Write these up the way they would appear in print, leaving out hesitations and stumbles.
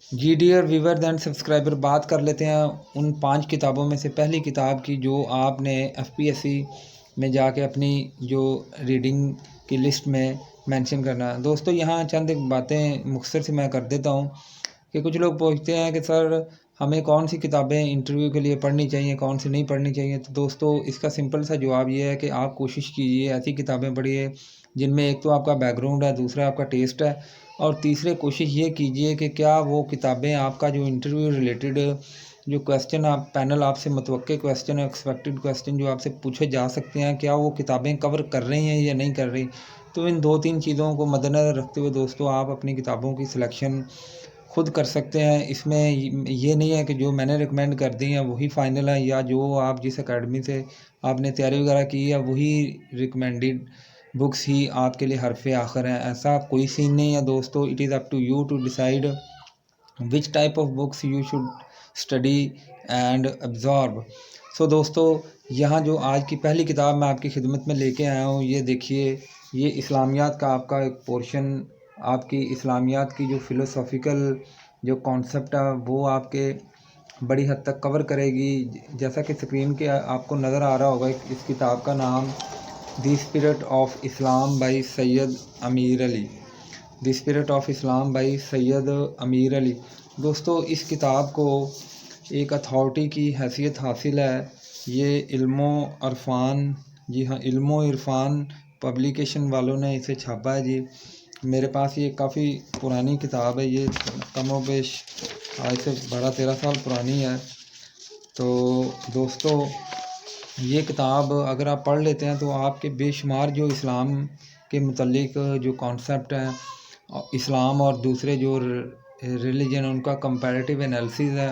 G dear viewers and subscriber, بات کر لیتے ہیں ان 5 کتابوں میں سے پہلی کتاب کی جو آپ نے FPSC میں جا کے اپنی جو ریڈنگ کی لسٹ میں مینشن کرنا ہے۔ دوستو یہاں چند باتیں مختصر سے میں کر دیتا ہوں کہ کچھ لوگ پوچھتے ہیں کہ سر ہمیں کون سی کتابیں انٹرویو کے لیے پڑھنی چاہیے، کون سی نہیں پڑھنی چاہیے۔ تو دوستو اس کا سمپل سا جواب یہ ہے کہ آپ کوشش کیجئے ایسی کتابیں پڑھیے جن میں ایک تو آپ کا بیک گراؤنڈ ہے، دوسرا آپ کا ٹیسٹ ہے، اور تیسرے کوشش یہ کیجئے کہ کیا وہ کتابیں آپ کا جو انٹرویو ریلیٹڈ جو کویسچن آپ پینل آپ سے متوقع کویسچن، ایکسپیکٹڈ کویسچن جو آپ سے پوچھے جا سکتے ہیں، کیا وہ کتابیں کور کر رہی ہیں یا نہیں کر رہی۔ تو ان 2-3 چیزوں کو مد نظر رکھتے ہوئے دوستو آپ اپنی کتابوں کی سلیکشن خود کر سکتے ہیں۔ اس میں یہ نہیں ہے کہ جو میں نے ریکمینڈ کر دی ہیں وہی فائنل ہے، یا جو آپ جس اکیڈمی سے آپ نے تیاری وغیرہ کی ہے وہی ریکمینڈڈ بکس ہی آپ کے لیے حرف آخر ہیں۔ ایسا کوئی سین نہیں ہے دوستو۔ It is up to you to decide which type of books you should study and absorb. So دوستو یہاں جو آج کی پہلی کتاب میں آپ کی خدمت میں لے کے آیا ہوں، یہ دیکھیے، یہ اسلامیات کا آپ کا ایک پورشن، آپ کی اسلامیات کی جو فلسافیکل جو کانسیپٹ ہے وہ آپ کے بڑی حد تک کور کرے گی۔ جیسا کہ اسکرین کے آپ کو نظر آ رہا ہوگا، اس کتاب کا نام the spirit of Islam by Syed Ameer Ali, the spirit of Islam by Syed Ameer Ali. دوستو اس کتاب کو ایک اتھارٹی کی حیثیت حاصل ہے۔ یہ علم و عرفان، جی ہاں، علم و عرفان پبلیکیشن والوں نے اسے چھاپا ہے جی۔ میرے پاس یہ کافی پرانی کتاب ہے، یہ کم و بیش آج سے 12-13 سال پرانی ہے۔ تو دوستو یہ کتاب اگر آپ پڑھ لیتے ہیں تو آپ کے بے شمار جو اسلام کے متعلق جو کانسیپٹ ہیں، اسلام اور دوسرے جو ریلیجن ان کا کمپیریٹیو انالیسز ہے،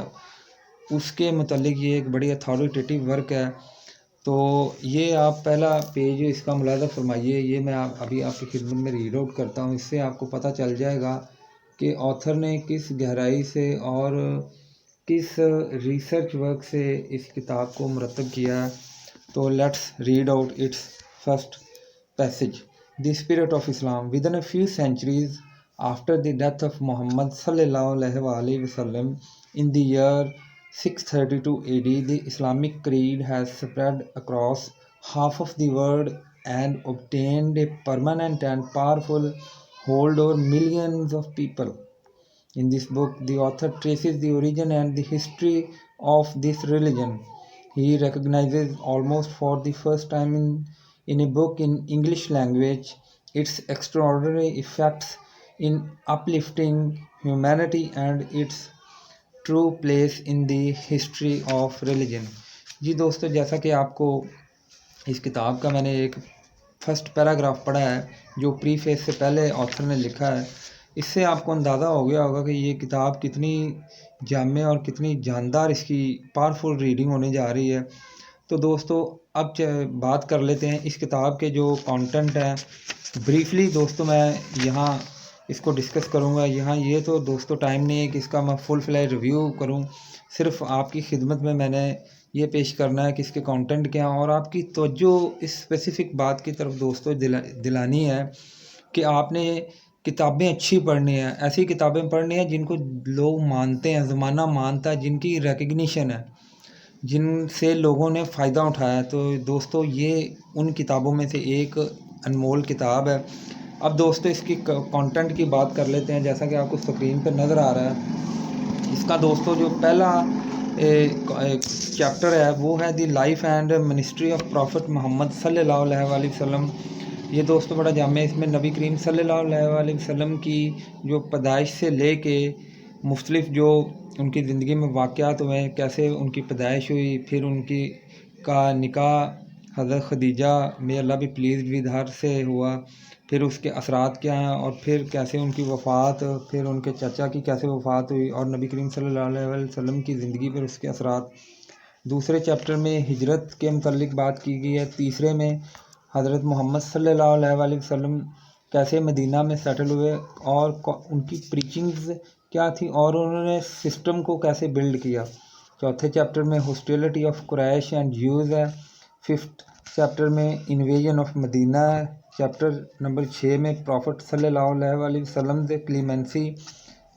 اس کے متعلق یہ ایک بڑی اتھارٹیٹیو ورک ہے۔ تو یہ آپ پہلا پیج اس کا ملاحظہ فرمائیے، یہ میں ابھی آپ کی خدمت میں ریڈ آؤٹ کرتا ہوں۔ اس سے آپ کو پتہ چل جائے گا کہ آتھر نے کس گہرائی سے اور کس ریسرچ ورک سے اس کتاب کو مرتب کیا ہے۔ تو let's read out its first passage. The spirit of Islam. Within a few centuries after the death of Muhammad صلی اللہ علیہ وآلہ وسلم in the year 632 AD, the Islamic creed has spread across half of the world and obtained a permanent and powerful hold over millions of people. In this book, the author traces the origin and the history of this religion. He recognizes almost for the first time in a book in English language its extraordinary effects in uplifting humanity and its true place in the history of religion. جی دوستو جیسا کہ آپ کو اس کتاب کا میں نے ایک فرسٹ پیراگراف پڑھا ہے جو پری فیس سے پہلے آتھر نے لکھا ہے، اس سے آپ کو اندازہ ہو گیا ہوگا کہ یہ کتاب کتنی جامع اور کتنی جاندار اس کی پاورفل ریڈنگ ہونے جا رہی ہے۔ تو دوستو اب بات کر لیتے ہیں اس کتاب کے جو کانٹینٹ ہیں۔ بریفلی دوستو میں یہاں اس کو ڈسکس کروں گا۔ یہاں یہ تو دوستو ٹائم نہیں ہے کہ اس کا میں فل فلیج ریویو کروں، صرف آپ کی خدمت میں میں نے یہ پیش کرنا ہے کہ اس کے کانٹینٹ کیا ہیں، اور آپ کی توجہ اس اسپیسیفک بات کی طرف دوستو دلانی ہے کہ آپ نے کتابیں اچھی پڑھنی ہیں، ایسی کتابیں پڑھنی ہیں جن کو لوگ مانتے ہیں، زمانہ مانتا ہے، جن کی ریکگنیشن ہے، جن سے لوگوں نے فائدہ اٹھایا ہے۔ تو دوستو یہ ان کتابوں میں سے ایک انمول کتاب ہے۔ اب دوستو اس کی کانٹینٹ کی بات کر لیتے ہیں، جیسا کہ آپ کو اسکرین پہ نظر آ رہا ہے۔ اس کا دوستو جو پہلا چیپٹر ہے وہ ہے the life and ministry of prophet Muhammad صلی اللہ علیہ وآلہ وسلم۔ یہ دوستو بڑا جامع، اس میں نبی کریم صلی اللہ علیہ وآلہ وسلم کی جو پیدائش سے لے کے مختلف جو ان کی زندگی میں واقعات ہوئے، کیسے ان کی پیدائش ہوئی، پھر ان کی کا نکاح حضرت خدیجہ میں اللہ بھی پلیزڈ ود ہر سے ہوا، پھر اس کے اثرات کیا ہیں، اور پھر کیسے ان کی وفات، پھر ان کے چچا کی کیسے وفات ہوئی، اور نبی کریم صلی اللہ علیہ وآلہ وسلم کی زندگی پر اس کے اثرات۔ دوسرے چیپٹر میں ہجرت کے متعلق بات کی گئی ہے۔ تیسرے میں حضرت محمد صلی اللہ علیہ وآلہ وسلم کیسے مدینہ میں سیٹل ہوئے اور ان کی پریچنگز کیا تھی، اور انہوں نے سسٹم کو کیسے بلڈ کیا۔ چوتھے چیپٹر میں hostility of Quraish and Jews ہے۔ ففتھ چیپٹر میں انویژن آف مدینہ ہے۔ چیپٹر نمبر 6 میں پروفٹ صلی اللہ علیہ وآلہ وسلم سے کلیمنسی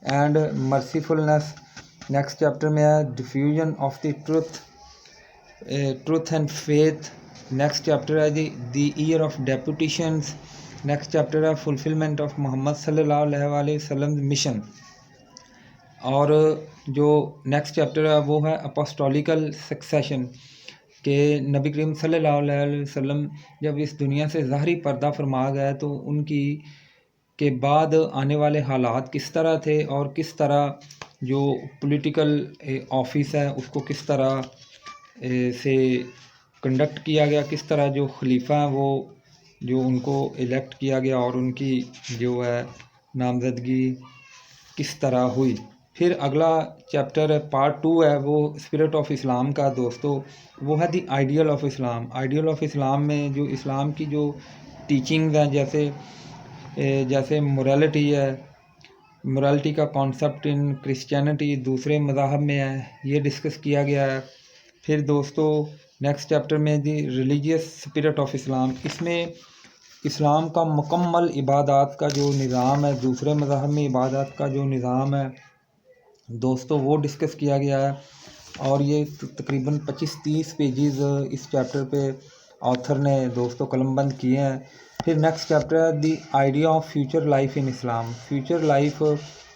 اینڈ مرسیفلنس. نیکسٹ چیپٹر میں ہے diffusion of the truth and faith. Next chapter ہے دی ایئر آف ڈیپوٹیشنز. نیکسٹ چیپٹر ہے فلفلمنٹ آف محمد صلی اللہ علیہ وسلم مشن. اور جو نیکسٹ چیپٹر ہے وہ ہے اپوسٹولیکل سکسیشن، کہ نبی کریم صلی اللہ علیہ وسلم جب اس دنیا سے ظاہری پردہ فرما گئے تو ان کی کے بعد آنے والے حالات کس طرح تھے، اور کس طرح جو پولیٹیکل آفس ہے اس کو کس طرح سے کنڈکٹ کیا گیا، کس طرح جو خلیفہ ہیں وہ جو ان کو الیکٹ کیا گیا اور ان کی جو ہے نامزدگی کس طرح ہوئی. پھر اگلا چیپٹر پارٹ 2 ہے وہ اسپرٹ آف اسلام کا دوستو، وہ ہے the ideal of Islam. Ideal of Islam میں جو اسلام کی جو ٹیچنگز ہیں جیسے مورالٹی ہے، مورالٹی کا کانسیپٹ ان کرسچینٹی دوسرے مذاہب میں ہے، یہ ڈسکس کیا گیا ہے. پھر دوستو نیکسٹ چیپٹر میں دی ریلیجیس اسپرٹ آف اسلام، اس میں اسلام کا مکمل عبادات کا جو نظام ہے، دوسرے مذاہب میں عبادات کا جو نظام ہے دوستو وہ ڈسکس کیا گیا ہے. اور یہ تقریباً 25-30 پیجز اس چیپٹر پہ آتھر نے دوستو قلم بند کیے ہیں. پھر نیکسٹ چیپٹر ہے the idea of future life in Islam. Future life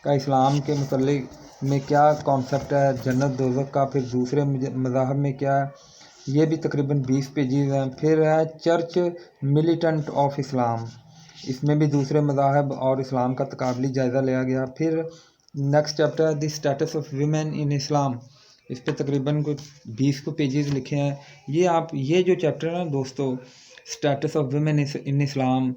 کا اسلام کے متعلق میں کیا کانسیپٹ ہے، جنت دوزخ کا، پھر دوسرے مذاہب میں کیا ہے، یہ بھی تقریباً 20 پیجز ہیں. پھر ہے چرچ ملیٹنٹ آف اسلام، اس میں بھی دوسرے مذاہب اور اسلام کا تقابلی جائزہ لیا گیا. پھر نیکسٹ چیپٹر ہے دی اسٹیٹس آف ویمن ان اسلام، اس پہ تقریباً کوئی 20 پیجز لکھے ہیں. یہ جو چیپٹر ہے نا دوستو اسٹیٹس آف ویمن ان اسلام،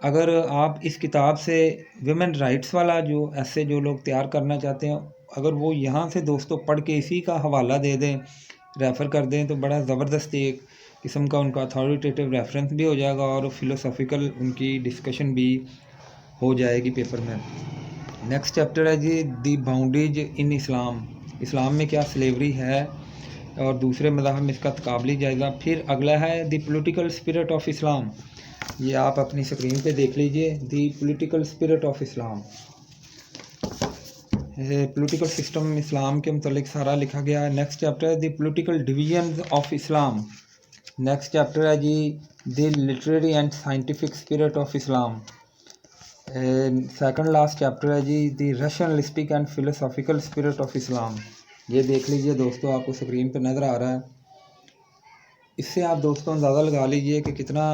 اگر آپ اس کتاب سے ویمن رائٹس والا جو ایسے جو لوگ تیار کرنا چاہتے ہیں، اگر وہ یہاں سے دوستو پڑھ کے اسی کا حوالہ دے دیں، ریفر کر دیں، تو بڑا زبردست ایک قسم کا ان کا اتھارٹیٹیو ریفرنس بھی ہو جائے گا اور فلوسافیکل ان کی ڈسکشن بھی ہو جائے گی پیپر میں. نیکسٹ چیپٹر ہے دی باؤنڈریج ان اسلام، اسلام میں کیا سلیوری ہے اور دوسرے مذاہب میں اس کا تقابلی جائزہ. پھر اگلا ہے the political spirit of Islam, یہ آپ اپنی اسکرین پہ دیکھ لیجئے، the political spirit of Islam. Political system اسلام کے متعلق سارا لکھا گیا ہے. نیکسٹ چیپٹر ہے the political divisions of Islam. Next chapter ہے the literary and scientific spirit of Islam. Second last chapter ہے the rationalistic and philosophical spirit of Islam. یہ دیکھ لیجئے دوستو، آپ کو اسکرین پہ نظر آ رہا ہے. اس سے آپ دوستوں اندازہ لگا لیجئے کہ کتنا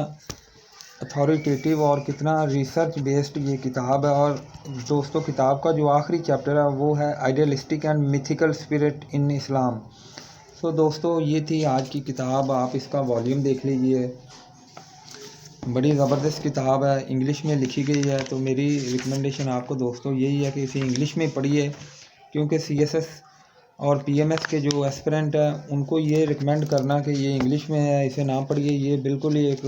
اتھارٹیٹیو اور کتنا ریسرچ بیسڈ یہ کتاب ہے. اور دوستو کتاب کا جو آخری چیپٹر ہے وہ ہے idealistic and mythical spirit in اسلام. سو دوستو یہ تھی آج کی کتاب، آپ اس کا والیوم دیکھ لیجئے، بڑی زبردست کتاب ہے، انگلش میں لکھی گئی ہے. تو میری ریکمنڈیشن آپ کو دوستو یہی ہے کہ اسے انگلش میں پڑھیے، کیونکہ سی ایس ایس اور پی ایم ایس کے جو ایسپرنٹ ہیں ان کو یہ ریکمینڈ کرنا کہ یہ انگلش میں ہے اسے نہ پڑھیے، یہ بالکل ہی ایک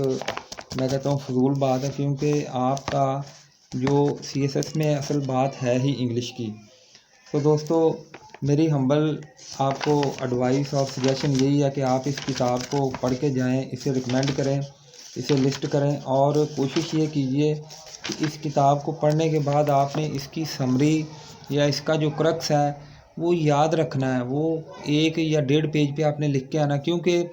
میں کہتا ہوں فضول بات ہے، کیونکہ آپ کا جو سی ایس ایس میں اصل بات ہے ہی انگلش کی. تو دوستو میری ہمبل آپ کو ایڈوائس اور سجیشن یہی ہے کہ آپ اس کتاب کو پڑھ کے جائیں، اسے ریکمینڈ کریں، اسے لسٹ کریں، اور کوشش یہ کیجئے کہ اس کتاب کو پڑھنے کے بعد آپ نے اس کی سمری یا اس کا جو کرکس ہے وہ یاد رکھنا ہے. وہ 1 یا 1.5 پیج پہ آپ نے لکھ کے آنا، کیونکہ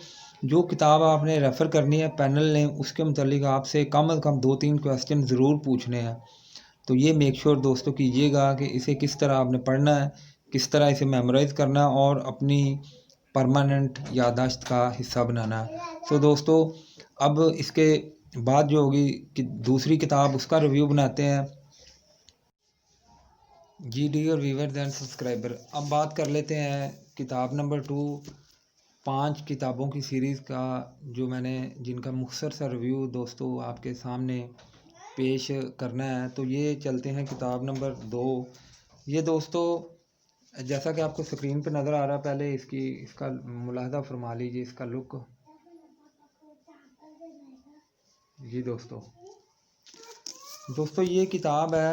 جو کتاب آپ نے ریفر کرنی ہے پینل نے اس کے متعلق آپ سے کم از کم 2-3 کویسچن ضرور پوچھنے ہیں. تو یہ میک شور دوستوں کیجیے گا کہ اسے کس طرح آپ نے پڑھنا ہے، کس طرح اسے میمورائز کرنا ہے اور اپنی پرماننٹ یادداشت کا حصہ بنانا ہے. سو دوستو اب اس کے بعد جو ہوگی کہ دوسری کتاب اس کا ریویو بناتے ہیں. جی ڈیئر ویورز اینڈ سبسکرائبر، اب بات کر لیتے ہیں کتاب نمبر 2، 5 کتابوں کی سیریز کا جو میں نے جن کا مختصر سا ریویو دوستو آپ کے سامنے پیش کرنا ہے. تو یہ چلتے ہیں کتاب نمبر 2. یہ دوستو جیسا کہ آپ کو سکرین پہ نظر آ رہا ہے، پہلے اس کا ملاحظہ فرما لیجیے، اس کا لک. جی دوستو یہ کتاب ہے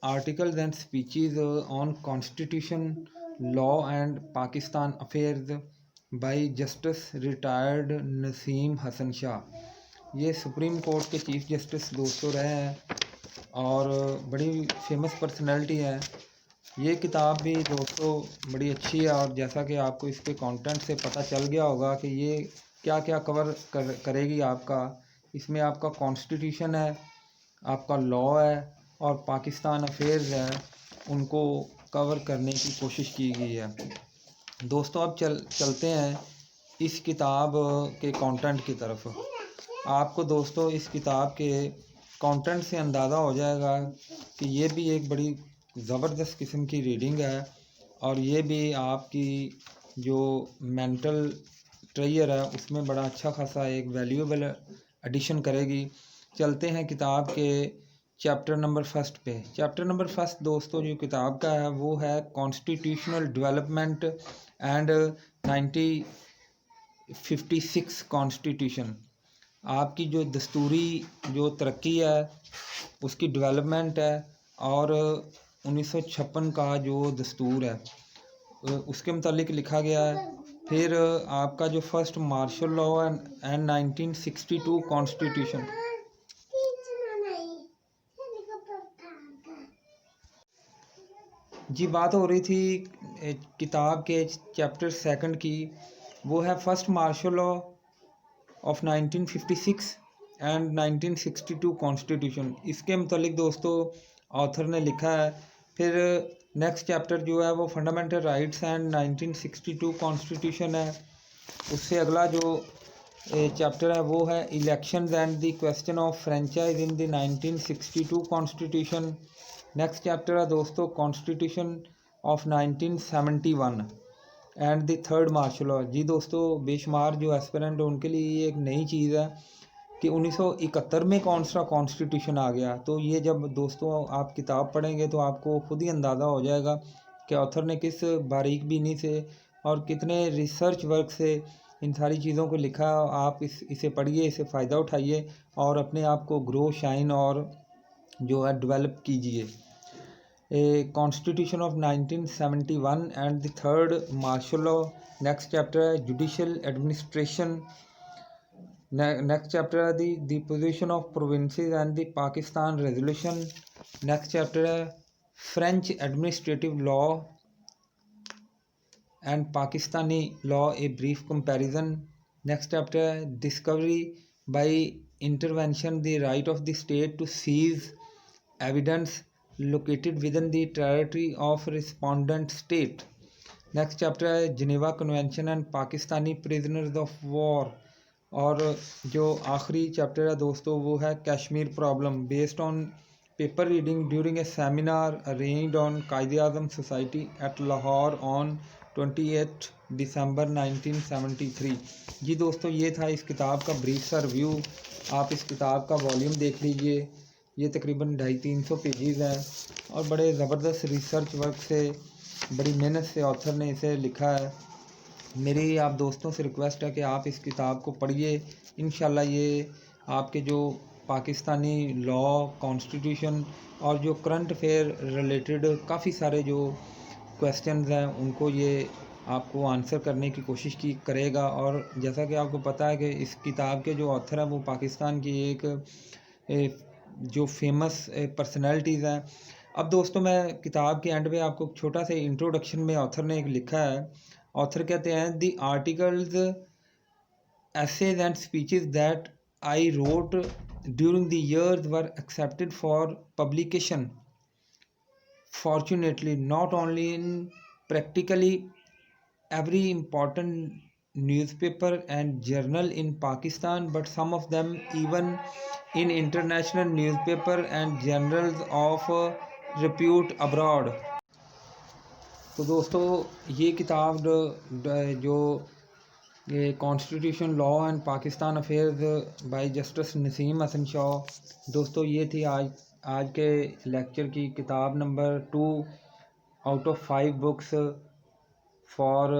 articles and speeches on constitution law and Pakistan affairs by justice retired Naseem Hasan Shah. یہ سپریم کورٹ کے چیف جسٹس دوستو رہے ہیں اور بڑی فیمس پرسنالٹی ہے. یہ کتاب بھی دوستو بڑی اچھی ہے، اور جیسا کہ آپ کو اس کے کانٹینٹ سے پتہ چل گیا ہوگا کہ یہ کیا کیا کور کرے گی آپ کا۔ اس میں آپ کا کانسٹیٹیوشن ہے، آپ کا لا ہے، اور پاکستان افیئرز ہے، ان کو کور کرنے کی کوشش کی گئی ہے۔ دوستو اب چلتے ہیں اس کتاب کے کانٹینٹ کی طرف۔ آپ کو دوستو اس کتاب کے کانٹینٹ سے اندازہ ہو جائے گا کہ یہ بھی ایک بڑی زبردست قسم کی ریڈنگ ہے، اور یہ بھی آپ کی جو مینٹل ٹریئر ہے اس میں بڑا اچھا خاصا ایک ویلیوبل ایڈیشن کرے گی۔ چلتے ہیں کتاب کے چیپٹر نمبر 1 پہ۔ چیپٹر نمبر 1 دوستو جو کتاب کا ہے وہ ہے کانسٹیٹیوشنل ڈیولپمنٹ اینڈ 1956 کانسٹیٹیوشن۔ آپ کی جو دستوری جو ترقی ہے اس کی ڈیولپمنٹ ہے، اور 1956 کا جو دستور ہے اس کے متعلق لکھا گیا ہے۔ پھر آپ کا جو first martial law and 1962 constitution. جی بات ہو رہی تھی کتاب کے چیپٹر 2 کی، وہ ہے first martial law of 1956 and 1962 constitution. اس کے متعلق دوستو آتھر نے لکھا ہے۔ پھر نیکسٹ چیپٹر جو ہے وہ فنڈامنٹل رائٹس اینڈ 1962 کانسٹیٹیوشن ہے۔ اس سے اگلا جو چیپٹر ہے وہ ہے elections and the question of franchise in the 1962 constitution. Next chapter ہے دوستو constitution of 1971 and the third martial law. جی دوستو بے شمار جو ایسپیرنٹ ان کے لیے یہ ایک نئی چیز ہے کہ 1971 میں کون سا کانسٹیٹیوشن آ گیا۔ تو یہ جب دوستو آپ کتاب پڑھیں گے تو آپ کو خود ہی اندازہ ہو جائے گا کہ آتھر نے کس باریک بینی سے اور کتنے ریسرچ ورک سے ان ساری چیزوں کو لکھا۔ آپ اسے پڑھیے، اسے فائدہ اٹھائیے، اور اپنے آپ کو گرو شائن اور جو ہے ڈیولپ کیجیے۔ Constitution of 1971 and the third martial law. Next chapter ہے جوڈیشل ایڈمنسٹریشن۔ نیکسٹ چیپٹر ہے the position of provinces and the Pakistan resolution. Next chapter ہے French administrative law and Pakistani law a brief comparison. Next chapter ہے discovery by intervention the right of the state to seize evidence located within the territory of respondent state۔ Next chapter ہے Geneva convention and Pakistani prisoners of war. اور جو آخری chapter ہے دوستو وہ ہے Kashmir problem based on paper reading during a seminar arranged on Quaid Azam society at Lahore on 28 December 1973۔ جی دوستو یہ تھا اس کتاب کا بریف سا ریویو۔ آپ اس کتاب کا والیوم دیکھ لیجئے، یہ تقریباً 250-300 پیجز ہیں، اور بڑے زبردست ریسرچ ورک سے، بڑی محنت سے آتھر نے اسے لکھا ہے۔ میری آپ دوستوں سے ریکویسٹ ہے کہ آپ اس کتاب کو پڑھیے۔ انشاءاللہ یہ آپ کے جو پاکستانی لا، کانسٹیٹیوشن اور جو کرنٹ افیئر ریلیٹڈ کافی سارے جو کویسچنز ہیں ان کو یہ آپ کو آنسر کرنے کی کوشش کرے گا۔ اور جیسا کہ آپ کو پتہ ہے کہ اس کتاب کے جو آتھر ہیں وہ پاکستان کی ایک جو فیمس پرسنالٹیز ہیں۔ اب دوستوں میں کتاب کے اینڈ پہ آپ کو چھوٹا سے انٹروڈکشن میں آتھر نے ایک لکھا ہے۔ آتھر کہتے ہیں the articles essays and speeches that I wrote during the years were accepted for publication fortunately not only in practically every important newspaper and journal in Pakistan but some of them even in international newspaper and journals of repute abroad۔ تو دوستو یہ کتاب جو constitution law and Pakistan affairs by justice Naseem Hasan Shah, دوستو یہ تھی آج کے لیکچر کی کتاب نمبر 2 out of 5 books for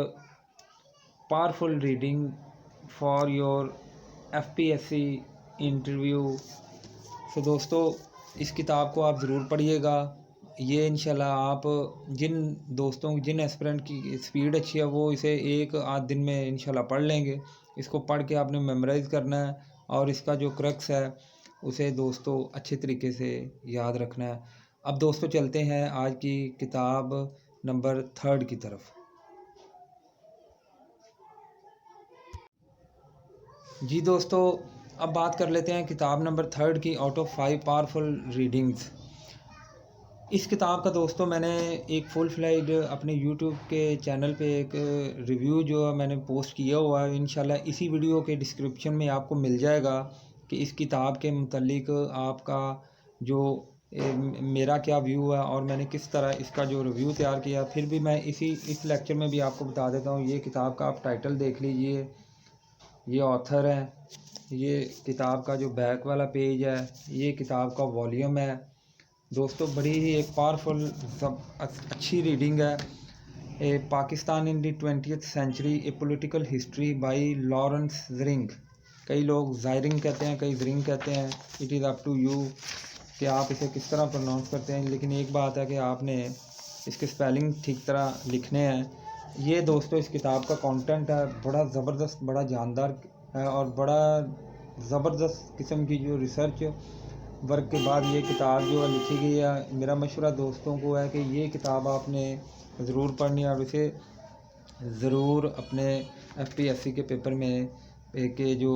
powerful reading for your FPSC interview. تو دوستو اس کتاب کو آپ ضرور پڑھیے گا۔ یہ انشاءاللہ آپ جن ایسپرنٹ کی سپیڈ اچھی ہے وہ اسے 1-8 دن میں انشاءاللہ پڑھ لیں گے۔ اس کو پڑھ کے آپ نے میمورائز کرنا ہے، اور اس کا جو کرکس ہے اسے دوستو اچھے طریقے سے یاد رکھنا ہے۔ اب دوستو چلتے ہیں آج کی کتاب نمبر 3 کی طرف۔ جی دوستو، اب بات کر لیتے ہیں کتاب نمبر 3 کی، آؤٹ آف 5 پاورفل ریڈنگز۔ اس کتاب کا دوستو میں نے ایک فل فلیڈ اپنے یوٹیوب کے چینل پہ ایک ریویو جو ہے میں نے پوسٹ کیا ہوا ہے، انشاءاللہ اسی ویڈیو کے ڈسکرپشن میں آپ کو مل جائے گا کہ اس کتاب کے متعلق آپ کا جو میرا کیا ویو ہے اور میں نے کس طرح اس کا جو ریویو تیار کیا۔ پھر بھی میں اس لیکچر میں بھی آپ کو بتا دیتا ہوں، یہ کتاب کا آپ ٹائٹل دیکھ لیجئے، یہ آتھر ہے، یہ کتاب کا جو بیک والا پیج ہے، یہ کتاب کا والیوم ہے۔ دوستو بڑی ہی ایک پاورفل اچھی ریڈنگ ہے، Pakistan in the 20th century a political history by Lawrence Ziring. کئی لوگ زائرنگ کہتے ہیں، کئی زرنگ کہتے ہیں، it is up to you کہ آپ اسے کس طرح پروناؤنس کرتے ہیں، لیکن ایک بات ہے کہ آپ نے اس کے سپیلنگ ٹھیک طرح لکھنے ہیں۔ یہ دوستو اس کتاب کا کانٹینٹ ہے، بڑا زبردست، بڑا جاندار ہے اور بڑا زبردست قسم کی جو ریسرچ ورک کے بعد یہ کتاب جو ہے لکھی گئی ہے۔ میرا مشورہ دوستوں کو ہے کہ یہ کتاب آپ نے ضرور پڑھنی ہے اور اسے ضرور اپنے FPSC کے پیپر میں کہ جو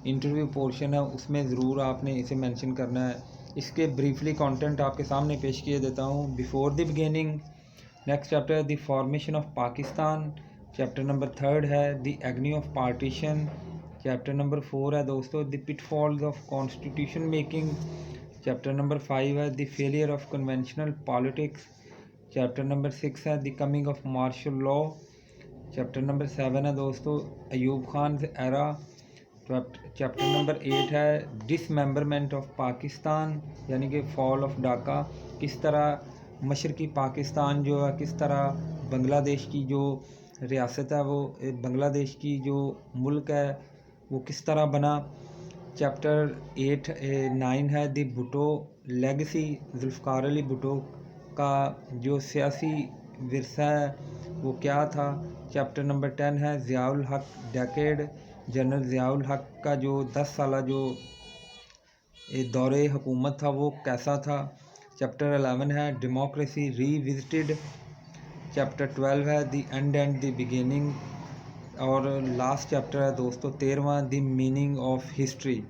انٹرویو پورشن ہے اس میں ضرور آپ نے اسے مینشن کرنا ہے۔ اس کے بریفلی کانٹینٹ آپ کے سامنے پیش کیے دیتا ہوں۔ Before the beginning, next chapter the formation of Pakistan, chapter number 3 ہے دی agony of partition, chapter number 4 ہے دوستو دی پٹ falls of constitution making, chapter number 5 ہے دی failure of conventional politics, chapter number 6 ہے the coming of martial law, chapter number 7 ہے دوستو ایوب خانز ایرا، chapter number 8 ہے ڈس ممبرمنٹ of Pakistan یعنی کہ فال آف ڈھاکہ، کس طرح مشرقی پاکستان جو ہے، کس طرح بنگلہ دیش کی جو ریاست ہے، وہ بنگلہ دیش کی جو ملک ہے وہ کس طرح بنا۔ چیپٹر 9 ہے دی بھٹو لیگسی، ذوالفقار علی بھٹو کا جو سیاسی ورثہ ہے وہ کیا تھا۔ چیپٹر نمبر 10 ہے ضیاء الحق ڈیکیڈ، جنرل ضیاء الحق کا جو 10 سالہ جو دور حکومت تھا وہ کیسا تھا۔ چیپٹر 11 ہے ڈیموکریسی ری وزٹڈ، چیپٹر 12 ہے the end and the beginning, اور لاسٹ چیپٹر ہے دوستو 13واں دی میننگ آف ہسٹری۔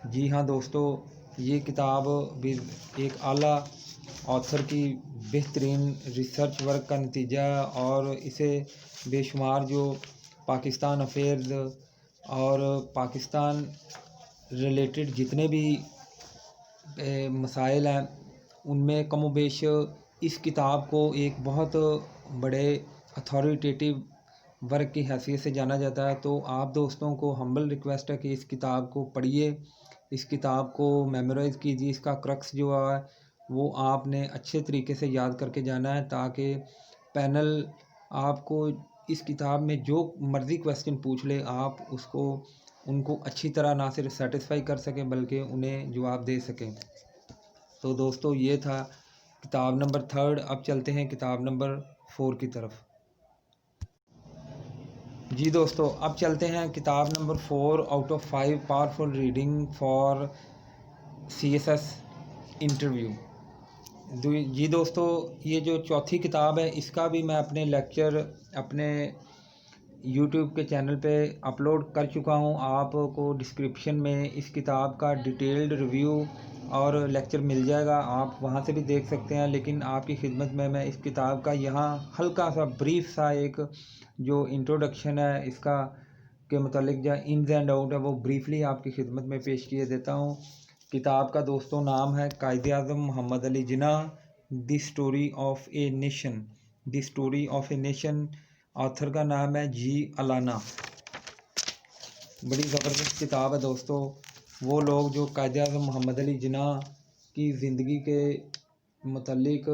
جی ہاں دوستو، یہ کتاب بھی ایک اعلیٰ آتھر کی بہترین ریسرچ ورک کا نتیجہ ہے اور اسے بے شمار جو پاکستان افیئرز اور پاکستان ریلیٹڈ جتنے بھی مسائل ہیں ان میں کم و بیش اس کتاب کو ایک بہت بڑے اتھارٹیٹیو ورک کی حیثیت سے جانا جاتا ہے۔ تو آپ دوستوں کو ہمبل ریکویسٹ ہے کہ اس کتاب کو پڑھیے، اس کتاب کو میمورائز کیجیے، اس کا کرکس جو ہے وہ آپ نے اچھے طریقے سے یاد کر کے جانا ہے تاکہ پینل آپ کو اس کتاب میں جو مرضی کویسچن پوچھ لے آپ ان کو اچھی طرح نہ صرف سیٹسفائی کر سکیں بلکہ انہیں جواب دے سکیں۔ تو دوستو یہ تھا کتاب نمبر 3۔ اب چلتے ہیں کتاب نمبر 4 کی طرف۔ جی دوستو، اب چلتے ہیں کتاب نمبر 4، out of 5 powerful reading for CSS interview. جی دوستو، یہ جو چوتھی کتاب ہے اس کا بھی میں اپنے لیکچر اپنے یوٹیوب کے چینل پہ اپلوڈ کر چکا ہوں۔ آپ کو ڈسکرپشن میں اس کتاب کا ڈیٹیلڈ ریویو اور لیکچر مل جائے گا، آپ وہاں سے بھی دیکھ سکتے ہیں، لیکن آپ کی خدمت میں اس کتاب کا یہاں ہلکا سا بریف سا ایک جو انٹروڈکشن ہے اس کا کے متعلق جو انز اینڈ آؤٹ ہے وہ بریفلی آپ کی خدمت میں پیش کیے دیتا ہوں۔ کتاب کا دوستوں نام ہے Quaid Azam Muhammad Ali Jinnah, the story of a nation, the story of a nation. Author کا نام ہے جی الانا۔ بڑی زبردست کتاب ہے دوستو۔ وہ لوگ جو قائد اعظم محمد علی جناح کی زندگی کے متعلق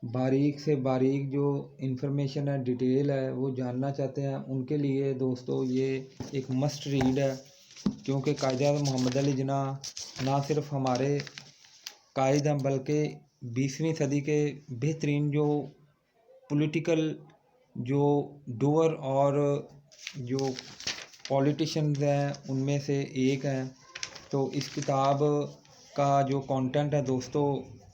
باریک سے باریک جو انفارمیشن ہے، ڈیٹیل ہے، وہ جاننا چاہتے ہیں ان کے لیے دوستو یہ ایک مسٹ ریڈ ہے، کیونکہ قائد اعظم محمد علی جناح نہ صرف ہمارے قائد ہیں بلکہ 20ویں صدی کے بہترین جو پولیٹیکل جو ڈوور اور جو پولیٹیشنز ہیں ان میں سے ایک ہیں۔ تو اس کتاب کا جو کانٹینٹ ہے دوستو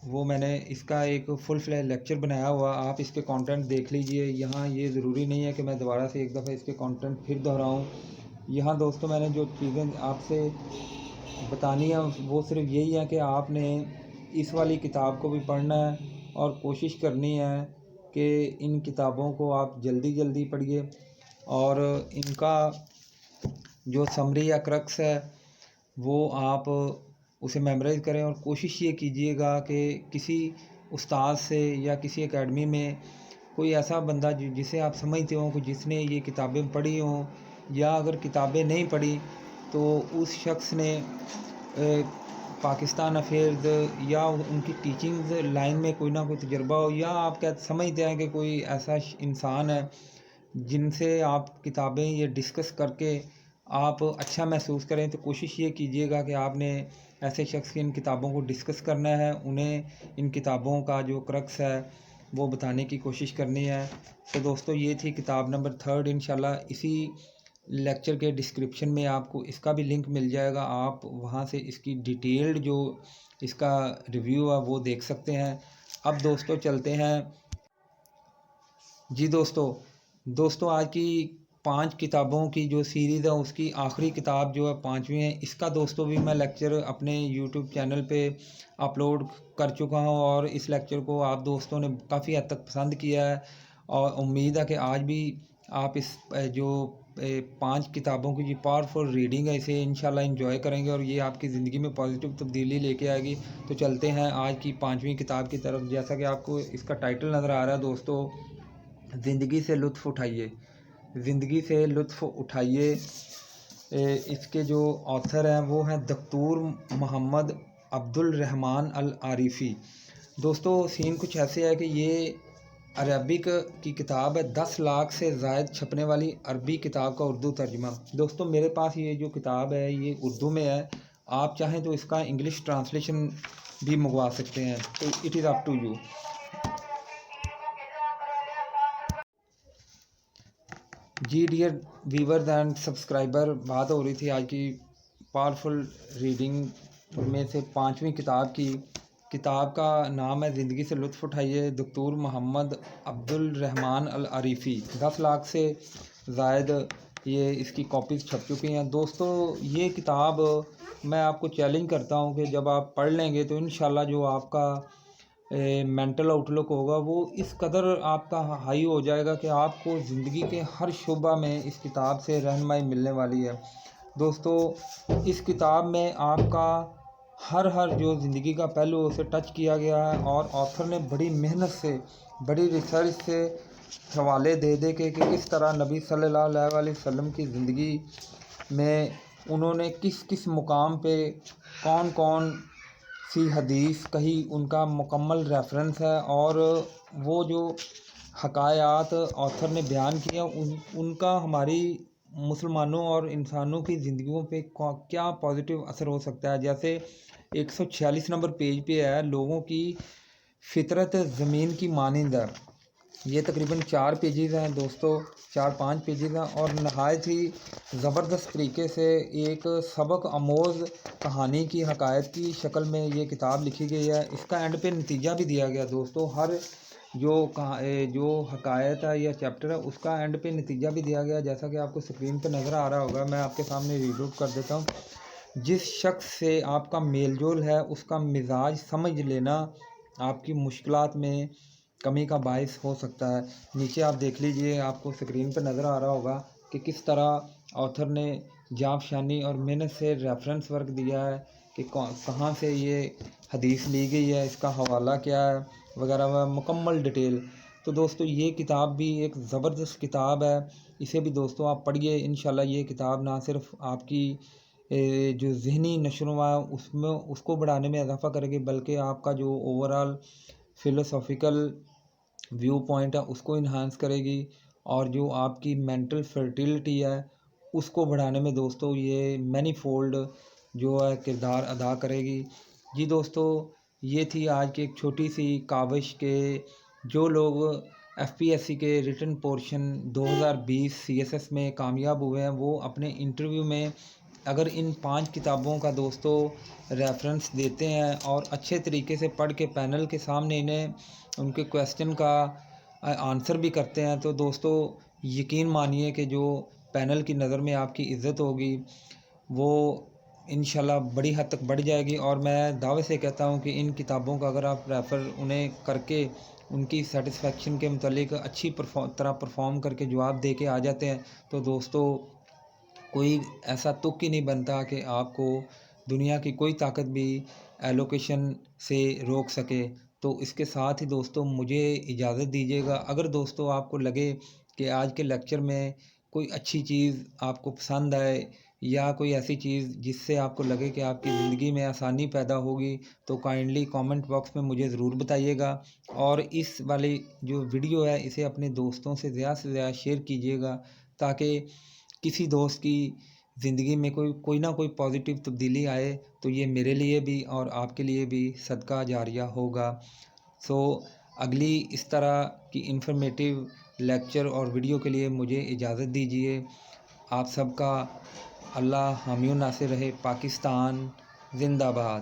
وہ میں نے اس کا ایک فل فلیج لیکچر بنایا ہوا، آپ اس کے کانٹینٹ دیکھ لیجئے۔ یہاں یہ ضروری نہیں ہے کہ میں دوبارہ سے ایک دفعہ اس کے کانٹینٹ پھر دہراؤں۔ یہاں دوستوں میں نے جو چیزیں آپ سے بتانی ہیں وہ صرف یہی ہے کہ آپ نے اس والی کتاب کو بھی پڑھنا ہے اور کوشش کرنی ہے کہ ان کتابوں کو آپ جلدی جلدی پڑھیے اور ان کا جو سمری یا کرکس ہے وہ آپ اسے میمورائز کریں، اور کوشش یہ کیجیے گا کہ کسی استاد سے یا کسی اکیڈمی میں کوئی ایسا بندہ جسے آپ سمجھتے ہوں کہ جس نے یہ کتابیں پڑھی ہوں، یا اگر کتابیں نہیں پڑھی تو اس شخص نے پاکستان افیئرز یا ان کی ٹیچنگز لائن میں کوئی نہ کوئی تجربہ ہو، یا آپ کیا سمجھتے ہیں کہ کوئی ایسا انسان ہے جن سے آپ کتابیں یہ ڈسکس کر کے آپ اچھا محسوس کریں، تو کوشش یہ کیجیے گا کہ آپ نے ایسے شخص کی ان کتابوں کو ڈسکس کرنا ہے، انہیں ان کتابوں کا جو کرکس ہے وہ بتانے کی کوشش کرنی ہے۔ تو دوستو یہ تھی کتاب نمبر 3۔ انشاءاللہ اسی لیکچر کے ڈسکرپشن میں آپ کو اس کا بھی لنک مل جائے گا، آپ وہاں سے اس کی ڈیٹیلڈ جو اس کا ریویو ہے وہ دیکھ سکتے ہیں۔ اب دوستو چلتے ہیں جی دوستو آج کی 5 کتابوں کی جو سیریز ہے اس کی آخری کتاب جو ہے 5ویں ہے، اس کا دوستو بھی میں لیکچر اپنے یوٹیوب چینل پہ اپلوڈ کر چکا ہوں، اور اس لیکچر کو آپ دوستوں نے کافی حد تک پسند کیا ہے، اور امید ہے کہ آج بھی آپ اس جو 5 کتابوں کی جو پاورفل ریڈنگ ہے اسے انشاءاللہ انجوائے کریں گے، اور یہ آپ کی زندگی میں پازیٹیو تبدیلی لے کے آئے گی۔ تو چلتے ہیں آج کی 5ویں کتاب کی طرف۔ جیسا کہ آپ کو اس کا ٹائٹل نظر آ رہا ہے دوستو، زندگی سے لطف اٹھائیے، زندگی سے لطف اٹھائیے۔ اس کے جو آتھر ہیں وہ ہیں دکتور محمد عبد الرحمن العارفی۔ دوستو سین کچھ ایسے ہے کہ یہ عربک کی کتاب ہے، 10 لاکھ سے زائد چھپنے والی عربی کتاب کا اردو ترجمہ۔ دوستو میرے پاس یہ جو کتاب ہے یہ اردو میں ہے، آپ چاہیں تو اس کا انگلش ٹرانسلیشن بھی منگوا سکتے ہیں، تو it is up to you. جی ڈیئر ویورز اینڈ سبسکرائبر، بات ہو رہی تھی آج کی پاورفل ریڈنگ میں سے 5ویں کتاب کا نام ہے زندگی سے لطف اٹھائیے، دکتور محمد عبد الرحمن العارفی۔ 10 لاکھ سے زائد یہ اس کی کاپیز چھپ چکی ہیں۔ دوستو یہ کتاب میں آپ کو چیلنج کرتا ہوں کہ جب آپ پڑھ لیں گے تو انشاءاللہ جو آپ کا مینٹل آؤٹ لک ہوگا وہ اس قدر آپ کا ہائی ہو جائے گا کہ آپ کو زندگی کے ہر شعبہ میں اس کتاب سے رہنمائی ملنے والی ہے۔ دوستو اس کتاب میں آپ کا ہر جو زندگی کا پہلو اسے ٹچ کیا گیا ہے، اور آتھر نے بڑی محنت سے، بڑی ریسرچ سے حوالے دے کہ کس طرح نبی صلی اللہ علیہ وسلم کی زندگی میں انہوں نے کس مقام پہ کون سی حدیث کہی، ان کا مکمل ریفرنس ہے، اور وہ جو حکایات آتھر نے بیان کیا ان کا ہماری مسلمانوں اور انسانوں کی زندگیوں پہ کیا پازیٹیو اثر ہو سکتا ہے۔ جیسے 146 نمبر پیج پہ ہے، لوگوں کی فطرت زمین کی مانند ہے۔ یہ تقریباً 4 پیجز ہیں دوستو، 4-5 پیجز ہیں، اور نہایت ہی زبردست طریقے سے ایک سبق آموز کہانی کی حکایت کی شکل میں یہ کتاب لکھی گئی ہے۔ اس کا اینڈ پہ نتیجہ بھی دیا گیا دوستو، ہر جو حکایت ہے یا چیپٹر ہے اس کا اینڈ پہ نتیجہ بھی دیا گیا، جیسا کہ آپ کو اسکرین پہ نظر آ رہا ہوگا، میں آپ کے سامنے ریڈ آؤٹ کر دیتا ہوں۔ جس شخص سے آپ کا میل جول ہے اس کا مزاج سمجھ لینا آپ کی مشکلات میں کمی کا باعث ہو سکتا ہے۔ نیچے آپ دیکھ لیجئے، آپ کو اسکرین پہ نظر آ رہا ہوگا کہ کس طرح آتھر نے جاں فشانی اور محنت سے ریفرنس ورک دیا ہے کہ کہاں سے یہ حدیث لی گئی ہے، اس کا حوالہ کیا ہے وغیرہ وغیرہ، مکمل ڈیٹیل۔ تو دوستو یہ کتاب بھی ایک زبردست کتاب ہے، اسے بھی دوستو آپ پڑھیے۔ انشاءاللہ یہ کتاب نہ صرف آپ کی جو ذہنی نشو و نما اس کو بڑھانے میں اضافہ کرے گی، بلکہ آپ کا جو اوورآل فلسافیکل ویو پوائنٹ ہے اس کو انہانس کرے گی، اور جو آپ کی مینٹل فرٹیلٹی ہے اس کو بڑھانے میں دوستو یہ مینی فولڈ جو ہے کردار ادا کرے گی۔ جی دوستو یہ تھی آج کی ایک چھوٹی سی کاوش کہ جو لوگ FPSC کے ریٹن پورشن 2020 CSS میں کامیاب ہوئے ہیں وہ اپنے انٹرویو میں اگر ان 5 کتابوں کا دوستوں ریفرنس دیتے ہیں اور اچھے طریقے سے پڑھ کے پینل کے سامنے انہیں ان کے کویسچن کا آنسر بھی کرتے ہیں تو دوستوں یقین مانیے کہ جو پینل کی نظر میں آپ کی عزت ہوگی وہ انشاءاللہ بڑی حد تک بڑھ جائے گی. اور میں دعوے سے کہتا ہوں کہ ان کتابوں کا اگر آپ ریفر انہیں کر کے ان کی سیٹسفیکشن کے متعلق اچھی طرح پرفارم کر کے جواب دے کے آ جاتے ہیں تو دوستوں کوئی ایسا تک ہی نہیں بنتا کہ آپ کو دنیا کی کوئی طاقت بھی ایلوکیشن سے روک سکے. تو اس کے ساتھ ہی دوستوں مجھے اجازت دیجیے گا. اگر دوستوں آپ کو لگے کہ آج کے لیکچر میں کوئی اچھی چیز آپ کو پسند آئے یا کوئی ایسی چیز جس سے آپ کو لگے کہ آپ کی زندگی میں آسانی پیدا ہوگی تو کائنڈلی کامنٹ باکس میں مجھے ضرور بتائیے گا. اور اس والی جو ویڈیو ہے اسے اپنے دوستوں سے زیادہ شیئر کیجیے گا تاکہ کسی دوست کی زندگی میں کوئی نہ کوئی پازیٹیو تبدیلی آئے تو یہ میرے لیے بھی اور آپ کے لیے بھی صدقہ جاریہ ہوگا. سو اگلی اس طرح کی انفارمیٹیو لیکچر اور ویڈیو کے لیے مجھے اجازت دیجیے. آپ سب کا اللہ حامی و ناصر رہے. پاکستان زندہ باد.